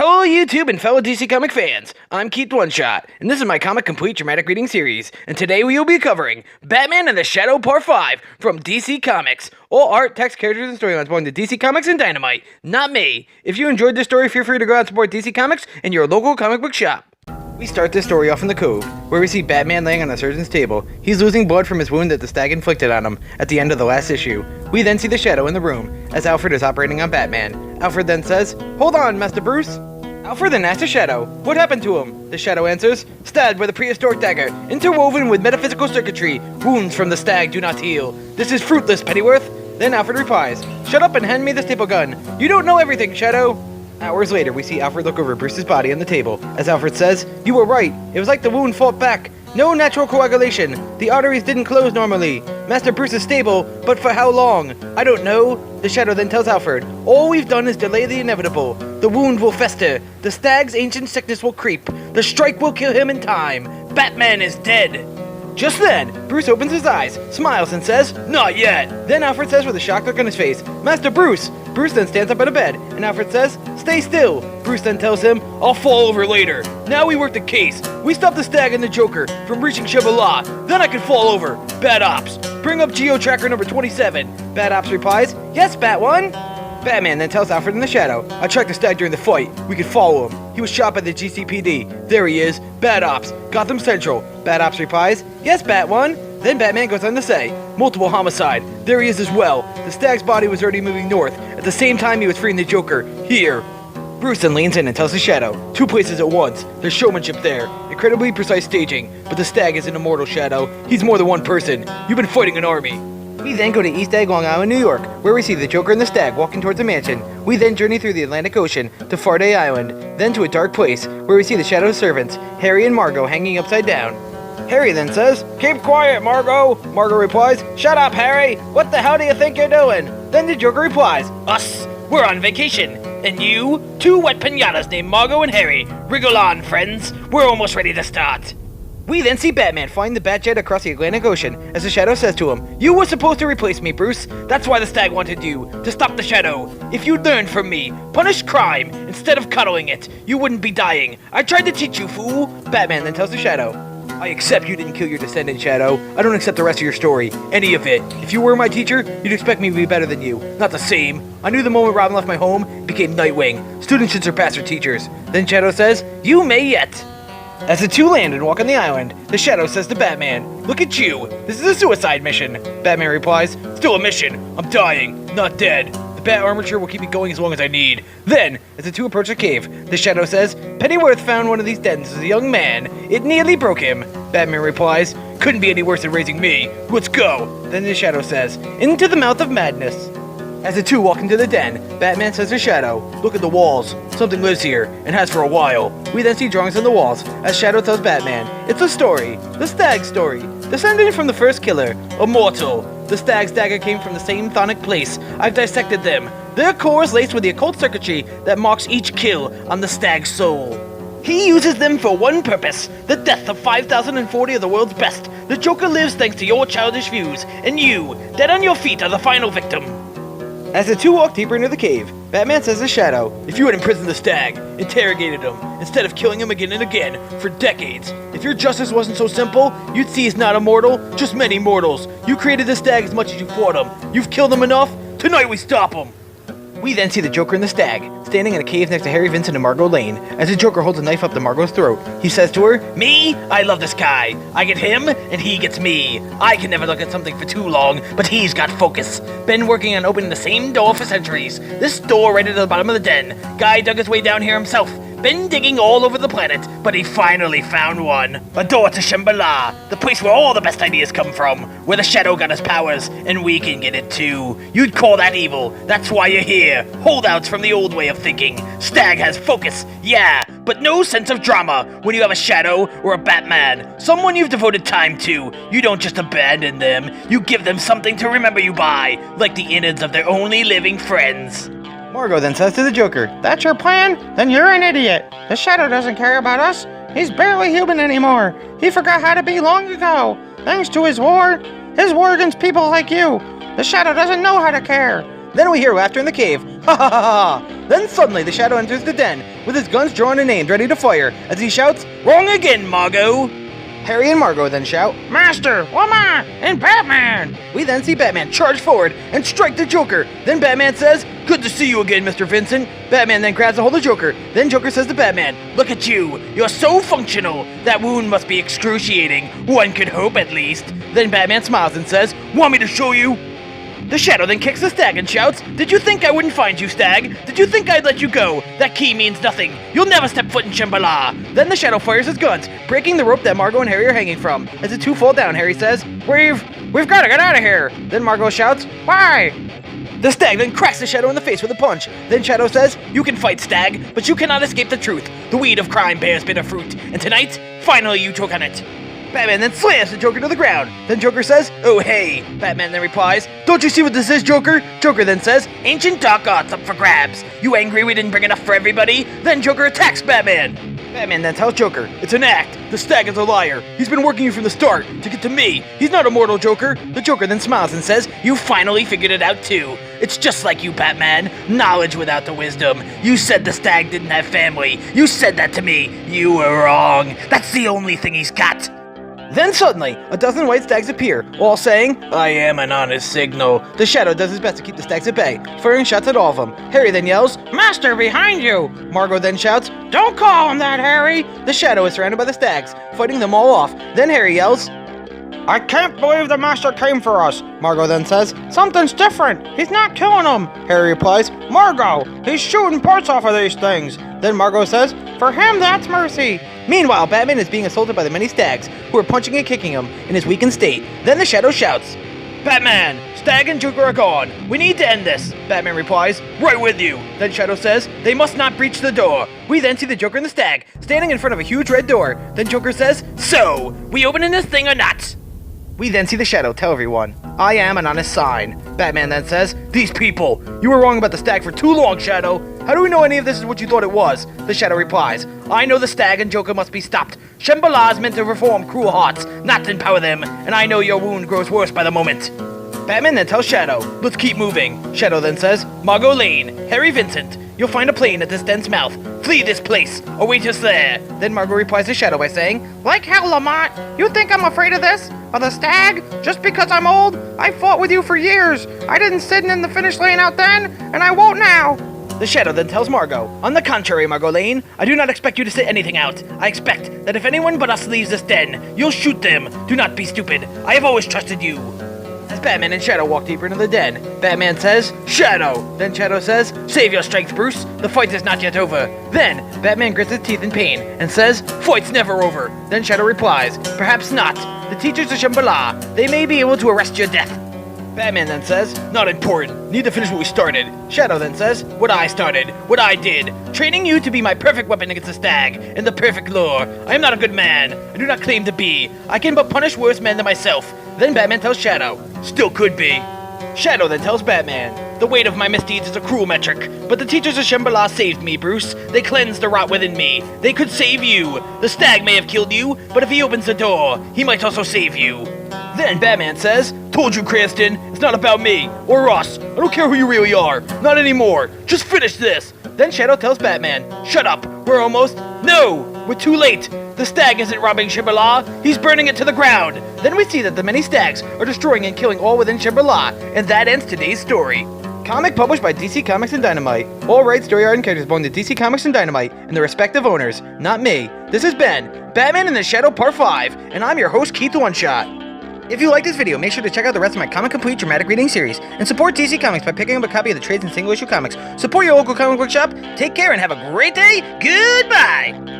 Hello YouTube and fellow DC Comic fans, I'm Keith One Shot, and this is my Comic Complete Dramatic Reading Series, and today we will be covering Batman and the Shadow Part 5 from DC Comics. All art, text, characters, and storylines belong to DC Comics and Dynamite, not me. If you enjoyed this story, feel free to go out and support DC Comics in your local comic book shop. We start this story off in the Cove, where we see Batman laying on a surgeon's table. He's losing blood from his wound that the stag inflicted on him at the end of the last issue. We then see the Shadow in the room, as Alfred is operating on Batman. Alfred then says, "Hold on, Master Bruce." Alfred then asks the Shadow, "What happened to him?" The Shadow answers, "Stabbed with a prehistoric dagger, interwoven with metaphysical circuitry. Wounds from the stag do not heal. This is fruitless, Pennyworth." Then Alfred replies, "Shut up and hand me the staple gun. You don't know everything, Shadow." Hours later, we see Alfred look over Bruce's body on the table, as Alfred says, "You were right. It was like the wound fought back. No natural coagulation. The arteries didn't close normally. Master Bruce is stable, but for how long? I don't know." The Shadow then tells Alfred, "All we've done is delay the inevitable. The wound will fester. The stag's ancient sickness will creep. The strike will kill him in time. Batman is dead." Just then, Bruce opens his eyes, smiles, and says, "Not yet." Then Alfred says with a shocked look on his face, "Master Bruce." Bruce then stands up out of bed, and Alfred says, "Stay still." Bruce then tells him, "I'll fall over later. Now we work the case. We stop the stag and the Joker from reaching Shambhala. Then I can fall over. Bad Ops. Bring up Geo-Tracker number 27. Bad Ops replies, "Yes, Bat-One." Batman then tells Alfred in the Shadow, "I tracked the stag during the fight. We could follow him. He was shot by the GCPD. There he is. Bad Ops. Gotham Central." Bad Ops replies, "Yes, Bat-One." Then Batman goes on to say, "Multiple homicide. There he is as well. The stag's body was already moving north. At the same time he was freeing the Joker. Here." Bruce then leans in and tells the Shadow, "Two places at once. There's showmanship there. Incredibly precise staging. But the stag isn't immortal, Shadow. He's more than one person. You've been fighting an army." We then go to East Egg, Long Island, New York, where we see the Joker and the stag walking towards a mansion. We then journey through the Atlantic Ocean to Farday Island, then to a dark place where we see the Shadow's servants, Harry and Margot, hanging upside down. Harry then says, "Keep quiet, Margot." Margot replies, "Shut up, Harry. What the hell do you think you're doing?" Then the Joker replies, "Us, we're on vacation. And you, two wet pinatas named Margot and Harry. Wriggle on, friends. We're almost ready to start." We then see Batman flying the Batjet across the Atlantic Ocean, as the Shadow says to him, "You were supposed to replace me, Bruce. That's why the stag wanted you, to stop the Shadow. If you'd learned from me, punish crime instead of cuddling it, you wouldn't be dying. I tried to teach you, fool." Batman then tells the Shadow, "I accept you didn't kill your descendant, Shadow. I don't accept the rest of your story, any of it. If you were my teacher, you'd expect me to be better than you. Not the same. I knew the moment Robin left my home, became Nightwing. Students should surpass their teachers." Then Shadow says, "You may yet." As the two land and walk on the island, the Shadow says to Batman, "Look at you. This is a suicide mission." Batman replies, "Still a mission. I'm dying, not dead. The bat armature will keep me going as long as I need." Then, as the two approach the cave, the Shadow says, "Pennyworth found one of these dens as a young man. It nearly broke him." Batman replies, "Couldn't be any worse than raising me. Let's go." Then the Shadow says, "Into the mouth of madness." As the two walk into the den, Batman says to Shadow, "Look at the walls. Something lives here, and has for a while." We then see drawings on the walls, as Shadow tells Batman, "It's a story. The stag story. Descended from the first killer. Immortal. The stag's dagger came from the same chthonic place. I've dissected them. Their core is laced with the occult circuitry that marks each kill on the stag's soul. He uses them for one purpose, the death of 5,040 of the world's best. The Joker lives thanks to your childish views, and you, dead on your feet, are the final victim." As the two walk deeper into the cave, Batman says to Shadow, "If you had imprisoned the stag, interrogated him, instead of killing him again and again, for decades, if your justice wasn't so simple, you'd see he's not immortal, just many mortals. You created the stag as much as you fought him. You've killed him enough. Tonight we stop him." We then see the Joker and the stag, standing in a cave next to Harry, Vincent, and Margot Lane. As the Joker holds a knife up to Margot's throat, he says to her, "Me? I love this guy. I get him, and he gets me. I can never look at something for too long, but he's got focus. Been working on opening the same door for centuries. This door right at the bottom of the den. Guy dug his way down here himself. Been digging all over the planet, but he finally found one. A door to Shambhala, the place where all the best ideas come from, where the Shadow got his powers, and we can get it too. You'd call that evil. That's why you're here. Holdouts from the old way of thinking. Stag has focus, yeah, but no sense of drama when you have a Shadow or a Batman. Someone you've devoted time to. You don't just abandon them. You give them something to remember you by, like the innards of their only living friends." Margot then says to the Joker, "That's your plan? Then you're an idiot. The Shadow doesn't care about us. He's barely human anymore. He forgot how to be long ago. Thanks to his war against people like you. The Shadow doesn't know how to care. Then we hear laughter in the cave. Ha ha ha ha! Then suddenly the Shadow enters the den with his guns drawn and aimed, ready to fire, as he shouts, "Wrong again, Margot!" Harry and Margot then shout, Master, Woman, and Batman! We then see Batman charge forward and strike the Joker. Then Batman says, "Good to see you again, Mr. Vincent." Batman then grabs a hold of Joker. Then Joker says to Batman, "Look at you. You're so functional. That wound must be excruciating. One could hope, at least." Then Batman smiles and says, "Want me to show you?" The Shadow then kicks the Stag and shouts, "Did you think I wouldn't find you, Stag? Did you think I'd let you go? That key means nothing. You'll never step foot in Shambhala." Then the Shadow fires his guns, breaking the rope that Margot and Harry are hanging from. As the two fall down, Harry says, We've got to get out of here." Then Margot shouts, Why? The Stag then cracks the Shadow in the face with a punch. Then Shadow says, "You can fight, Stag, but you cannot escape the truth. The weed of crime bears bitter fruit, and tonight, finally you choke on it." Batman then slams the Joker to the ground. Then Joker says, "Oh hey." Batman then replies, "Don't you see what this is, Joker?" Joker then says, "Ancient dark arts up for grabs. You angry we didn't bring enough for everybody?" Then Joker attacks Batman. Batman then tells Joker, "It's an act. The Stag is a liar. He's been working you from the start to get to me. He's not immortal, Joker." The Joker then smiles and says, "You finally figured it out too. It's just like you, Batman. Knowledge without the wisdom. You said the Stag didn't have family. You said that to me. You were wrong. That's the only thing he's got." Then suddenly, a dozen white stags appear, all saying, "I am an honest signal." The Shadow does his best to keep the stags at bay, firing shots at all of them. Harry then yells, Master, behind you! Margot then shouts, Don't call him that, Harry! The Shadow is surrounded by the stags, fighting them all off. Then Harry yells, I can't believe the Master came for us! Margot then says, Something's different! He's not killing them! Harry replies, Margot! He's shooting parts off of these things! Then Margot says, For him, that's mercy! Meanwhile, Batman is being assaulted by the many stags, who are punching and kicking him in his weakened state. Then the Shadow shouts, "Batman! Stag and Joker are gone! We need to end this!" Batman replies, "Right with you!" Then Shadow says, "They must not breach the door." We then see the Joker and the Stag, standing in front of a huge red door. Then Joker says, "So, we opening this thing or not?" We then see the Shadow tell everyone, "I am an honest sign." Batman then says, "These people! You were wrong about the Stag for too long, Shadow! How do we know any of this is what you thought it was?" The Shadow replies, "I know the Stag and Joker must be stopped. Shambhala is meant to reform cruel hearts, not to empower them, and I know your wound grows worse by the moment." Batman then tells Shadow, "Let's keep moving." Shadow then says, "Margot Lane, Harry Vincent, you'll find a plane at this den's mouth. Flee this place, await us there." Then Margot replies to Shadow by saying, Like hell, Lamont! You think I'm afraid of this? Of the Stag? Just because I'm old? I fought with you for years. I didn't sit in the finish lane out then, and I won't now. The Shadow then tells Margot, "On the contrary, Margot Lane, I do not expect you to sit anything out. I expect that if anyone but us leaves this den, you'll shoot them. Do not be stupid. I have always trusted you." As Batman and Shadow walk deeper into the den, Batman says, "Shadow!" Then Shadow says, "Save your strength, Bruce. The fight is not yet over." Then Batman grits his teeth in pain and says, "Fight's never over." Then Shadow replies, "Perhaps not. The teachers of Shambhala, they may be able to arrest your death." Batman then says, "Not important. Need to finish what we started." Shadow then says, "What I started, what I did. Training you to be my perfect weapon against the Stag, and the perfect lure. I am not a good man. I do not claim to be. I can but punish worse men than myself." Then Batman tells Shadow, "Still could be." Shadow then tells Batman, "The weight of my misdeeds is a cruel metric, but the teachers of Shambhala saved me, Bruce. They cleansed the rot within me. They could save you. The Stag may have killed you, but if he opens the door, he might also save you." Then Batman says, "Told you, Cranston, it's not about me, or us. I don't care who you really are. Not anymore. Just finish this." Then Shadow tells Batman, "Shut up. We're almost..." "No! We're too late. The Stag isn't robbing Shambhala. He's burning it to the ground." Then we see that the many stags are destroying and killing all within Shambhala, and that ends today's story. Comic published by DC Comics and Dynamite. All rights, story art, and characters belong to DC Comics and Dynamite and their respective owners, not me. This has been Batman in the Shadow Part 5, and I'm your host, Keith One Shot. If you like this video, make sure to check out the rest of my Comic Complete dramatic reading series, and support DC Comics by picking up a copy of the trades and single issue comics. Support your local comic book shop, take care, and have a great day. Goodbye!